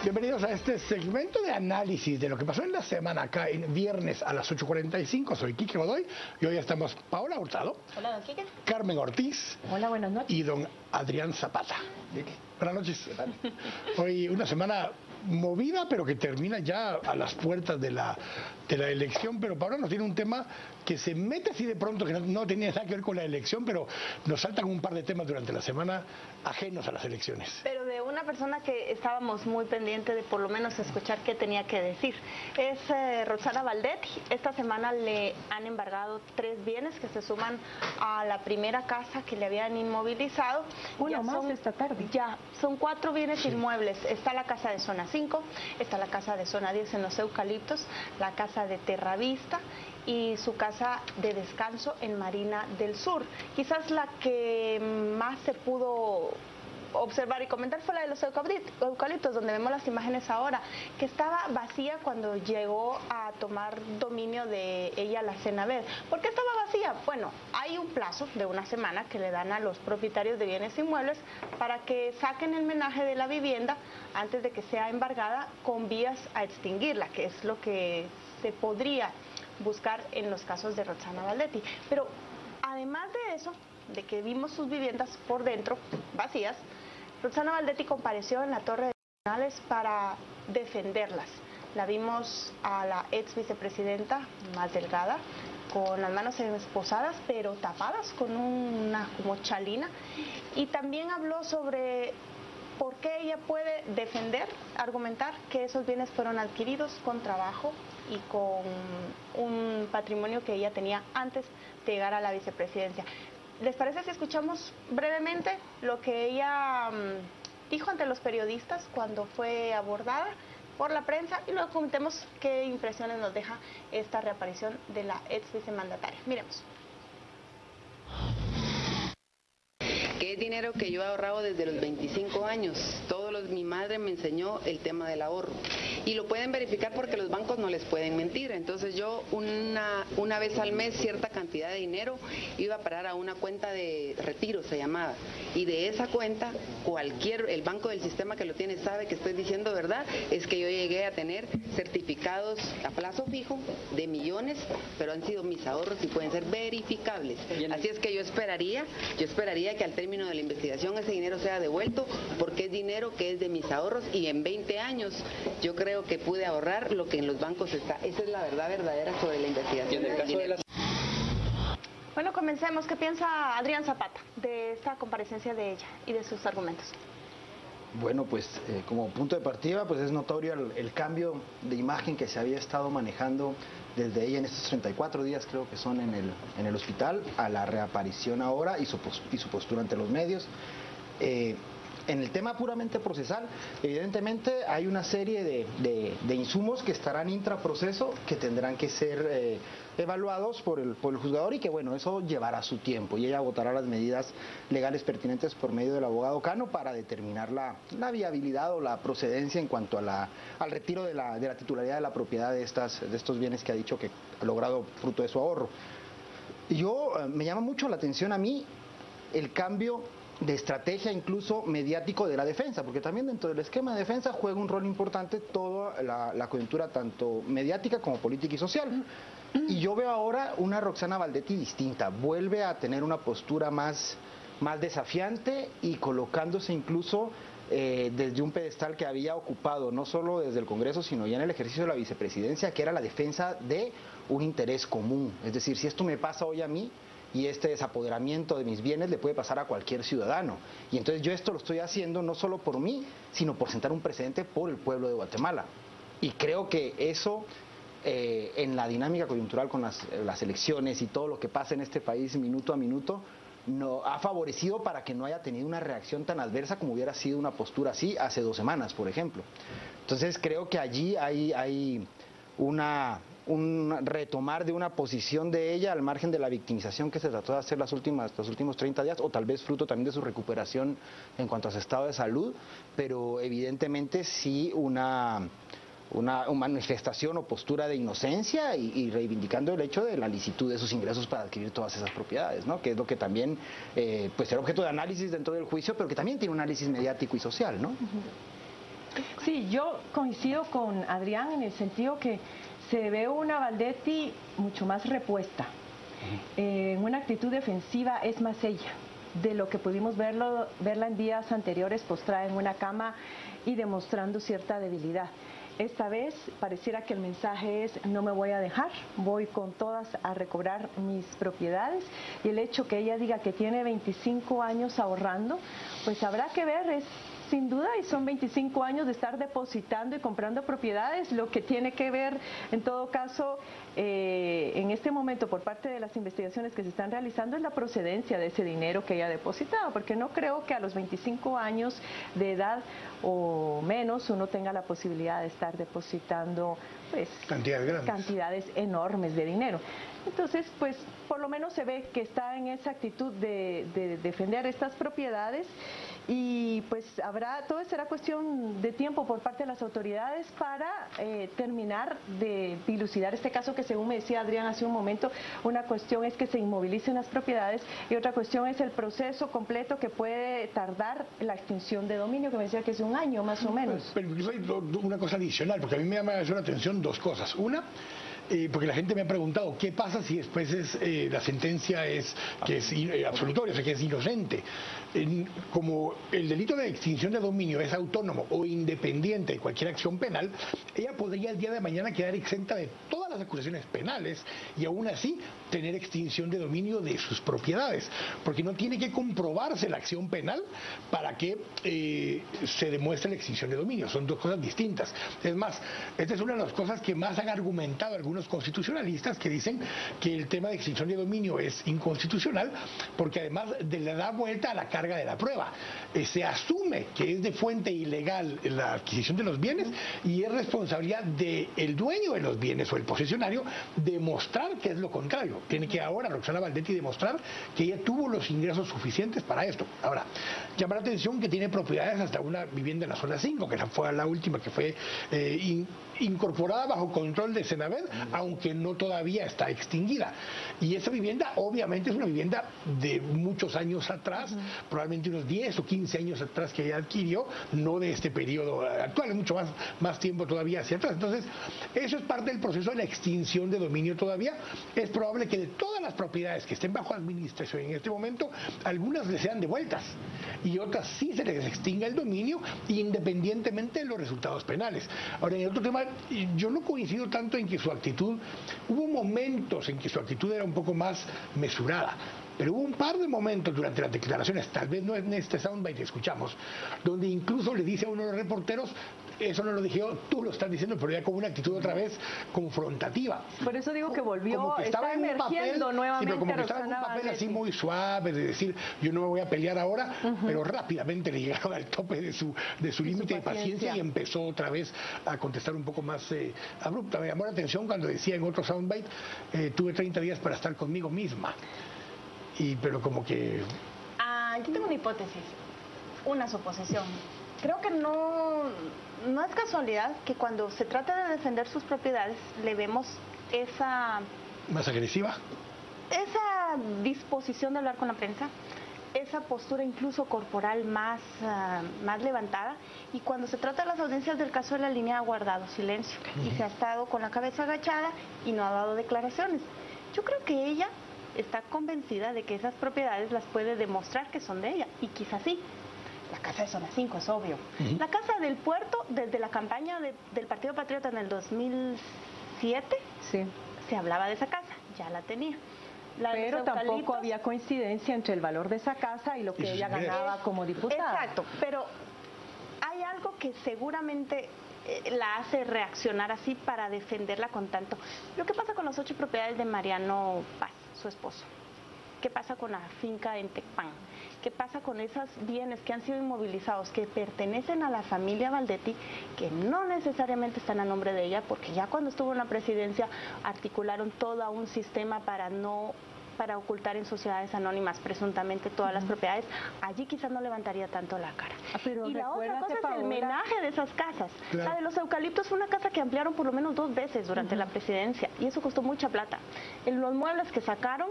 Bienvenidos a este segmento de análisis de lo que pasó en la semana acá en viernes a las 8:45. Soy Quique Godoy y hoy estamos Paola Hurtado. Hola, don Quique. Carmen Ortiz. Hola, buenas noches. Y don Adrián Zapata. Buenas noches. Hoy una semana movida, pero que termina ya a las puertas de la elección. Pero Paola nos tiene un tema que se mete así de pronto, que no tenía nada que ver con la elección, pero nos saltan un par de temas durante la semana ajenos a las elecciones. Pero de una persona que estábamos muy pendiente de por lo menos escuchar qué tenía que decir. Es Roxana Valdetti. Esta semana le han embargado 3 bienes que se suman a la primera casa que le habían inmovilizado. Uno más esta tarde. Ya, son 4 bienes inmuebles. Está la casa de zona 5, está la casa de zona 10 en los Eucaliptos, la casa de Terravista y su casa de descanso en Marina del Sur. Quizás la que más se pudo observar y comentar fue la de los eucaliptos, donde vemos las imágenes ahora, que estaba vacía cuando llegó a tomar dominio de ella la Senaver. ¿Por qué estaba vacía? Bueno, hay un plazo de una semana que le dan a los propietarios de bienes inmuebles para que saquen el menaje de la vivienda antes de que sea embargada con vías a extinguirla, que es lo que se podría buscar en los casos de Roxana Valdetti. Pero además de eso, de que vimos sus viviendas por dentro vacías, Roxana Valdetti compareció en la Torre de Tribunales para defenderlas. La vimos a la ex vicepresidenta más delgada, con las manos esposadas pero tapadas con una como chalina, y también habló sobre por qué ella puede defender, argumentar que esos bienes fueron adquiridos con trabajo y con un patrimonio que ella tenía antes de llegar a la vicepresidencia. ¿Les parece si escuchamos brevemente lo que ella dijo ante los periodistas cuando fue abordada por la prensa y luego comentemos qué impresiones nos deja esta reaparición de la ex vicemandataria? Miremos. Que es dinero que yo he ahorrado desde los 25 años. Mi madre me enseñó el tema del ahorro. Y lo pueden verificar porque los bancos no les pueden mentir. Entonces yo una vez al mes cierta cantidad de dinero iba a parar a una cuenta de retiro, se llamaba. Y de esa cuenta, el banco del sistema que lo tiene sabe que estoy diciendo verdad, es que yo llegué a tener certificados a plazo fijo de millones, pero han sido mis ahorros y pueden ser verificables. Así es que yo esperaría que al término de la investigación ese dinero sea devuelto, porque es dinero que es de mis ahorros y en 20 años yo creo que pude ahorrar lo que en los bancos está. Esa es la verdad verdadera sobre la investigación del dinero. Bueno, comencemos. ¿Qué piensa Adrián Zapata de esta comparecencia de ella y de sus argumentos? Bueno, pues como punto de partida, pues es notorio el cambio de imagen que se había estado manejando desde ella en estos 34 días, creo que son en el hospital, a la reaparición ahora y su postura ante los medios. En el tema puramente procesal, evidentemente hay una serie de insumos que estarán intraproceso, que tendrán que ser evaluados por el juzgador, y que bueno, eso llevará su tiempo y ella votará las medidas legales pertinentes por medio del abogado Cano para determinar la viabilidad o la procedencia en cuanto a al retiro de la titularidad de la propiedad de estos bienes que ha dicho que ha logrado fruto de su ahorro. Me llama mucho la atención a mí el cambio de estrategia incluso mediático de la defensa, porque también dentro del esquema de defensa juega un rol importante toda la coyuntura tanto mediática como política y social. Y yo veo ahora una Roxana Valdetti distinta, vuelve a tener una postura más desafiante y colocándose incluso desde un pedestal que había ocupado no solo desde el Congreso, sino ya en el ejercicio de la vicepresidencia, que era la defensa de un interés común. Es decir, si esto me pasa hoy a mí, y este desapoderamiento de mis bienes le puede pasar a cualquier ciudadano. Y entonces yo esto lo estoy haciendo no solo por mí, sino por sentar un precedente por el pueblo de Guatemala. Y creo que eso, en la dinámica coyuntural con las elecciones y todo lo que pasa en este país minuto a minuto, no ha favorecido para que no haya tenido una reacción tan adversa como hubiera sido una postura así hace 2 semanas, por ejemplo. Entonces creo que allí hay un retomar de una posición de ella al margen de la victimización que se trató de hacer los últimos 30 días, o tal vez fruto también de su recuperación en cuanto a su estado de salud, pero evidentemente sí una manifestación o postura de inocencia y reivindicando el hecho de la licitud de sus ingresos para adquirir todas esas propiedades, ¿no? Que es lo que también pues será objeto de análisis dentro del juicio, pero que también tiene un análisis mediático y social, ¿no? Sí, yo coincido con Adrián en el sentido que se ve una Valdetti mucho más repuesta. En una actitud defensiva es más ella de lo que pudimos verla en días anteriores postrada en una cama y demostrando cierta debilidad. Esta vez pareciera que el mensaje es: no me voy a dejar, voy con todas a recobrar mis propiedades. Y el hecho que ella diga que tiene 25 años ahorrando, pues habrá que ver, es sin duda, y son 25 años de estar depositando y comprando propiedades. Lo que tiene que ver, en todo caso, en este momento, por parte de las investigaciones que se están realizando, es la procedencia de ese dinero que ella ha depositado, porque no creo que a los 25 años de edad o menos uno tenga la posibilidad de estar depositando pues cantidades enormes de dinero. Entonces, pues por lo menos se ve que está en esa actitud de defender estas propiedades, y pues todo será cuestión de tiempo por parte de las autoridades para terminar de dilucidar este caso, que según me decía Adrián hace un momento, una cuestión es que se inmovilicen las propiedades y otra cuestión es el proceso completo que puede tardar la extinción de dominio, que me decía que es 1 año más o menos. Pero incluso hay una cosa adicional, porque a mí me llama la atención 2 cosas. Una, porque la gente me ha preguntado qué pasa si después la sentencia es absolutoria, o sea, que es inocente. Como el delito de extinción de dominio es autónomo o independiente de cualquier acción penal, ella podría el día de mañana quedar exenta de todas las acusaciones penales y aún así tener extinción de dominio de sus propiedades, porque no tiene que comprobarse la acción penal para que se demuestre la extinción de dominio. Son 2 cosas distintas. Es más, esta es una de las cosas que más han argumentado algunos constitucionalistas, que dicen que el tema de extinción de dominio es inconstitucional porque además le da vuelta a la carga de la prueba. Se asume que es de fuente ilegal la adquisición de los bienes y es responsabilidad del dueño de los bienes o el posesionario demostrar que es lo contrario. Tiene que ahora Roxana Valdetti demostrar que ella tuvo los ingresos suficientes para esto. Ahora, llama la atención que tiene propiedades hasta una vivienda en la zona 5, que fue la última que fue incorporada bajo control de Senaved, aunque no todavía está extinguida. Y esa vivienda obviamente es una vivienda de muchos años atrás, probablemente unos 10 o 15 años atrás que ella adquirió, no de este periodo actual, es mucho más tiempo todavía hacia atrás. Entonces, eso es parte del proceso de la extinción de dominio todavía. Es probable que de todas las propiedades que estén bajo administración en este momento, algunas les sean devueltas y otras sí se les extinga el dominio independientemente de los resultados penales. Ahora, en el otro tema, yo no coincido tanto en que su actitud, hubo momentos en que su actitud era un poco más mesurada, pero hubo un par de momentos durante las declaraciones, tal vez no en este soundbite que escuchamos, donde incluso le dice a uno de los reporteros: eso no lo dije yo, tú lo estás diciendo, pero ya con una actitud otra vez confrontativa. Por eso digo que volvió, como que estaba está emergiendo nuevamente, pero como que estaba en un papel así muy suave, de decir, yo no me voy a pelear ahora, pero rápidamente le llegaron al tope de su límite de paciencia y empezó otra vez a contestar un poco más abrupta. Me llamó la atención cuando decía en otro soundbite, tuve 30 días para estar conmigo misma. Pero como que... yo tengo una hipótesis, una suposición. Creo que no es casualidad que cuando se trata de defender sus propiedades le vemos esa... ¿Más agresiva? Esa disposición de hablar con la prensa, esa postura incluso corporal más levantada, y cuando se trata de las audiencias del caso de la línea ha guardado silencio y se ha estado con la cabeza agachada y no ha dado declaraciones. Yo creo que ella está convencida de que esas propiedades las puede demostrar que son de ella, y quizás sí. La casa de Zona 5 es obvio. La casa del puerto, desde la campaña del Partido Patriota en el 2007, se hablaba de esa casa, ya la tenía. Pero tampoco había coincidencia entre el valor de esa casa y lo que ella ganaba como diputada. Exacto, pero hay algo que seguramente la hace reaccionar así para defenderla con tanto. Lo que pasa con las 8 propiedades de Mariano Paz, su esposo. ¿Qué pasa con la finca en Tecpan? ¿Qué pasa con esos bienes que han sido inmovilizados, que pertenecen a la familia Valdetti, que no necesariamente están a nombre de ella, porque ya cuando estuvo en la presidencia articularon todo un sistema para ocultar en sociedades anónimas presuntamente todas las propiedades? Allí quizás no levantaría tanto la cara. Y la otra cosa es el menaje de esas casas. Claro. La de los eucaliptos fue una casa que ampliaron por lo menos 2 veces durante la presidencia, y eso costó mucha plata. En los muebles que sacaron,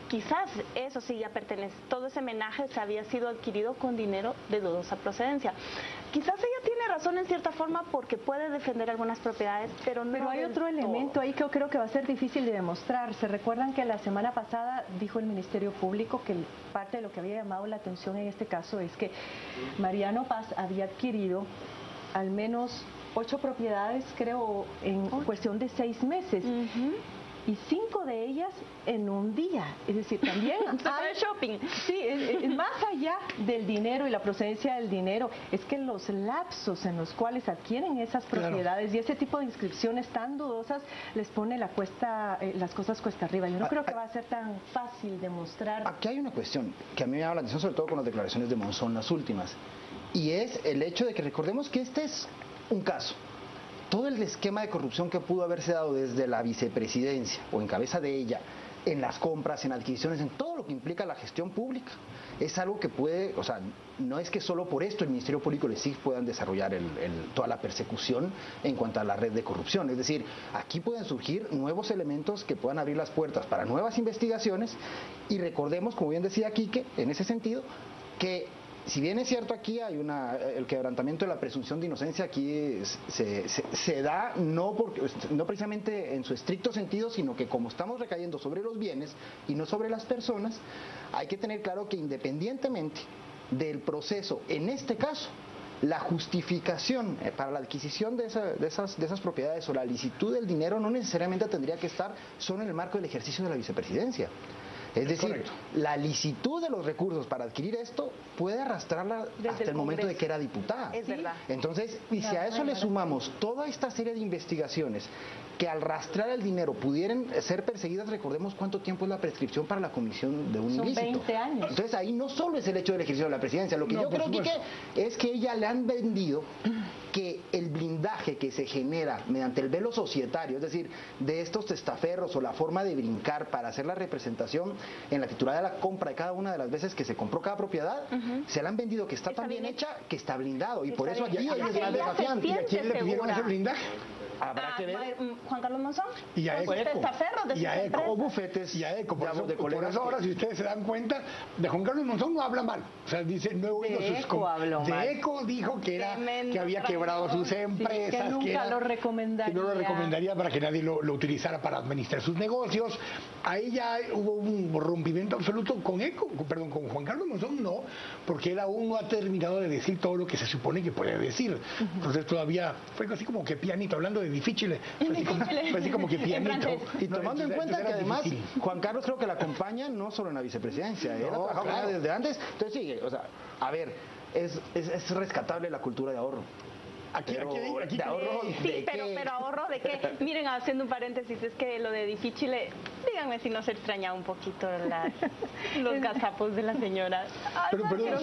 quizás eso sí ya pertenece, todo ese menaje se había sido adquirido con dinero de dudosa procedencia. Quizás ella tiene razón razón en cierta forma porque puede defender algunas propiedades, pero no. Pero hay otro elemento ahí que yo creo que va a ser difícil de demostrar. Se recuerdan que la semana pasada dijo el Ministerio Público que parte de lo que había llamado la atención en este caso es que Mariano Paz había adquirido al menos 8 propiedades, creo, en cuestión de 6 meses. Y 5 de ellas en un día. Es decir, también hay shopping. Sí, más allá del dinero y la procedencia del dinero, es que los lapsos en los cuales adquieren esas propiedades y ese tipo de inscripciones tan dudosas les pone las cosas cuesta arriba. Yo no creo que va a ser tan fácil demostrar. Aquí hay una cuestión que a mí me llama la atención, sobre todo con las declaraciones de Monzón, las últimas, y es el hecho de que recordemos que este es un caso. Todo el esquema de corrupción que pudo haberse dado desde la vicepresidencia o en cabeza de ella, en las compras, en adquisiciones, en todo lo que implica la gestión pública, es algo que puede, o sea, no es que solo por esto el Ministerio Público y el SIC puedan desarrollar toda la persecución en cuanto a la red de corrupción. Es decir, aquí pueden surgir nuevos elementos que puedan abrir las puertas para nuevas investigaciones y recordemos, como bien decía Quique, en ese sentido, que si bien es cierto aquí hay el quebrantamiento de la presunción de inocencia, aquí se da no precisamente en su estricto sentido, sino que como estamos recayendo sobre los bienes y no sobre las personas, hay que tener claro que independientemente del proceso, en este caso, la justificación para la adquisición de esas propiedades o la licitud del dinero no necesariamente tendría que estar solo en el marco del ejercicio de la vicepresidencia. Es decir, correcto, la licitud de los recursos para adquirir esto puede arrastrarla hasta el momento de que era diputada. Es verdad. Entonces, y si a eso le sumamos toda esta serie de investigaciones que al rastrear el dinero pudieran ser perseguidas, recordemos cuánto tiempo es la prescripción para la comisión de un ilícito. Son 20 años. Entonces ahí no solo es el hecho del ejercicio de la presidencia, lo que yo creo que es que ella le han vendido que el blindaje que se genera mediante el velo societario, es decir, de estos testaferros o la forma de brincar para hacer la representación en la titularidad de la compra de cada una de las veces que se compró cada propiedad, se le han vendido que está tan bien hecha que está blindado y por eso aquí hay un gran desafiante. ¿Y a quién le pidieron ese blindaje? Habrá que ver. Juan Carlos Monzón. Y a ECO. Y a ECO. O bufetes. Y a ECO. Por colegas eso ahora, si ustedes se dan cuenta, de Juan Carlos Monzón no habla mal. O sea, dice, no he oído sus comentarios. De ECO dijo que había quebrado sus empresas. Que nunca lo recomendaría. Que no lo recomendaría para que nadie lo utilizara para administrar sus negocios. Ahí ya hubo un rompimiento absoluto con ECO, perdón, con Juan Carlos Monzón no, porque él aún no ha terminado de decir todo lo que se supone que puede decir. Entonces todavía fue así como que pianito, hablando de difícil, fue así como que pianito. Y tomando en cuenta que además Juan Carlos creo que la acompaña no solo en la vicepresidencia, él ha trabajado desde antes, entonces sí, o sea, a ver, es rescatable la cultura de ahorro. Aquí de ahorro, sí, pero ahorro de qué. Miren, haciendo un paréntesis, es que lo de difícil, díganme si no se extraña un poquito los gazapos de la señora. Pero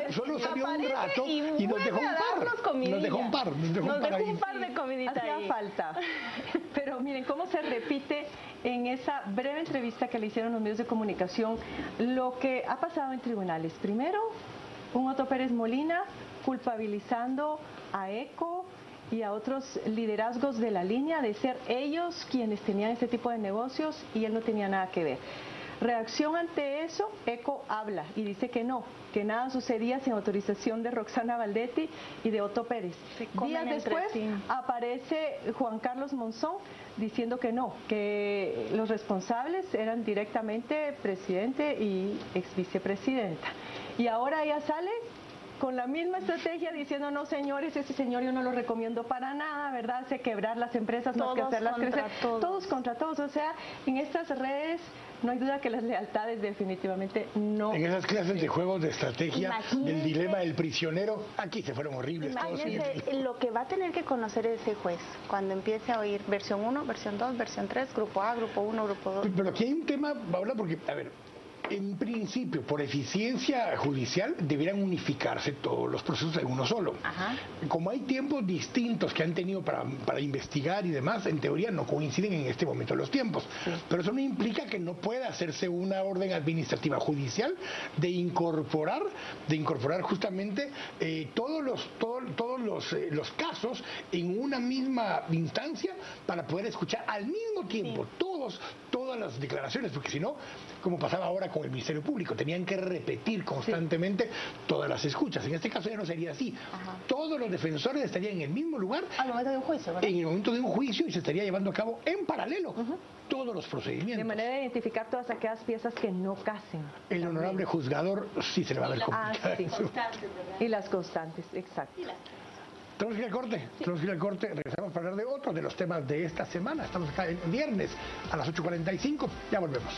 solo salió un rato y nos dejó un par. Nos dejó un par de comiditas. Hacía falta. Pero miren cómo se repite en esa breve entrevista que le hicieron los medios de comunicación lo que ha pasado en tribunales. Primero, un Otto Pérez Molina culpabilizando a ECO y a otros liderazgos de la línea de ser ellos quienes tenían este tipo de negocios y él no tenía nada que ver. Reacción ante eso, ECO habla y dice que no, que nada sucedía sin autorización de Roxana Valdetti y de Otto Pérez. Días después aparece Juan Carlos Monzón diciendo que no, que los responsables eran directamente presidente y ex vicepresidenta. Y ahora ella sale con la misma estrategia diciendo, no señores, ese señor yo no lo recomiendo para nada, ¿verdad? Hace quebrar las empresas más que hacerlas crecer. Todos contra todos, o sea, en estas redes no hay duda que las lealtades definitivamente no. En esas clases de juegos de estrategia, del dilema del prisionero, aquí se fueron horribles. Imagínense lo que va a tener que conocer ese juez cuando empiece a oír versión 1, versión 2, versión 3, grupo A, grupo 1, grupo 2. Pero aquí hay un tema, Paola, porque, a ver, en principio, por eficiencia judicial, debieran unificarse todos los procesos en uno solo. Ajá. Como hay tiempos distintos que han tenido para investigar y demás, en teoría no coinciden en este momento los tiempos. Sí. Pero eso no implica que no pueda hacerse una orden administrativa judicial de incorporar justamente todos los casos en una misma instancia para poder escuchar al mismo tiempo todo todas las declaraciones, porque si no, como pasaba ahora con el Ministerio Público, tenían que repetir constantemente todas las escuchas. En este caso ya no sería así. Todos los defensores estarían en el mismo lugar Al momento de un juicio, ¿verdad? en el momento de un juicio, y se estaría llevando a cabo en paralelo todos los procedimientos. De manera de identificar todas aquellas piezas que no casen. El honorable juzgador sí se le va a dar complicado. sí. Y las constantes, exacto. Tenemos que ir al corte, regresamos para hablar de otro de los temas de esta semana. Estamos acá el viernes a las 8:45, ya volvemos.